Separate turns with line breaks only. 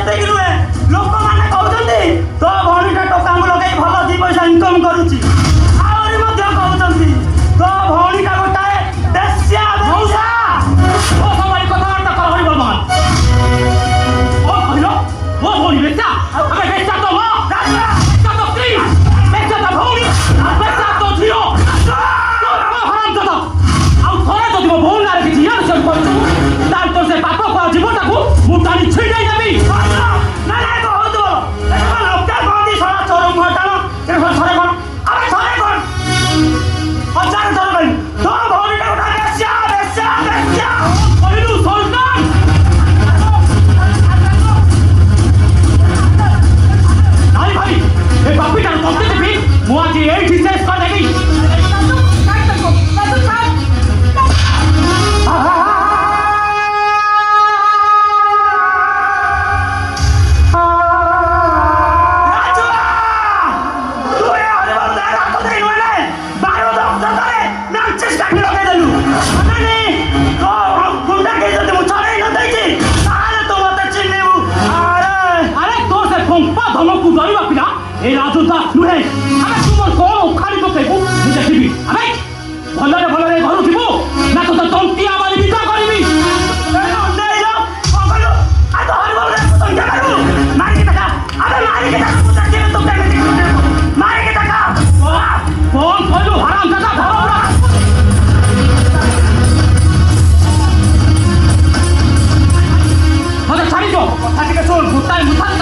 ସେତିକି ନୁହେଁ, ଲୋକମାନେ କହୁଛନ୍ତି ତୋ ଭଉଣୀଟା ଟୋକାଙ୍କୁ ଲଗେଇ ଭଲ 2 ପଇସା ଇନକମ୍ କରୁଛି। ଆହୁରି ମଧ୍ୟ କହୁଛନ୍ତି ତୋ ଭଉଣୀଟା ଗୋଟାଏ ବେଶ୍ୟା। ମଉସା ମୋ ସବାଇ କଥାବାର୍ତ୍ତା କର ହରି ବର୍ମାନ। କ'ଣ କହିଲ? ମୋ ଭଉଣୀ ବେଶ୍ୟା? ଆମେ ବେଶ୍ୟା ତ ମା, ବେଶ୍ୟା ତ ସ୍ତ୍ରୀ, ବେଶ୍ୟା ତ ଭଉଣୀ, ବେଶ୍ୟା ତ ଝିଅ। ଆଉ ଥରେ ଯଦି ମୋ ଭଉଣୀ ନାଁରେ କିଛି ଇଆଡୁ କରୁଛୁ ତାହେଲେ ତ ସେ ପାପ କୁଆ ଜୀବଟାକୁ ମୁଁ ଟାଣି ଛିଣ୍ଡେଇ ଦେବି। ମୁଁ ଆଜି ଏଇଠି ଶେଷ କରିଦେବି। এই রাজু দাস নুহে আমি তোমার কোন উখাড়ি পকাইবু মু দেখিবি। আমি ভলরে ভলরে ঘরু থিবু না তো তন্তি আমারে বিদা করিবি। কোন কইলু হারাম দাদা ধরো মতে ছাড়ি দো কথা থেকে শোন ভুতাই মুথা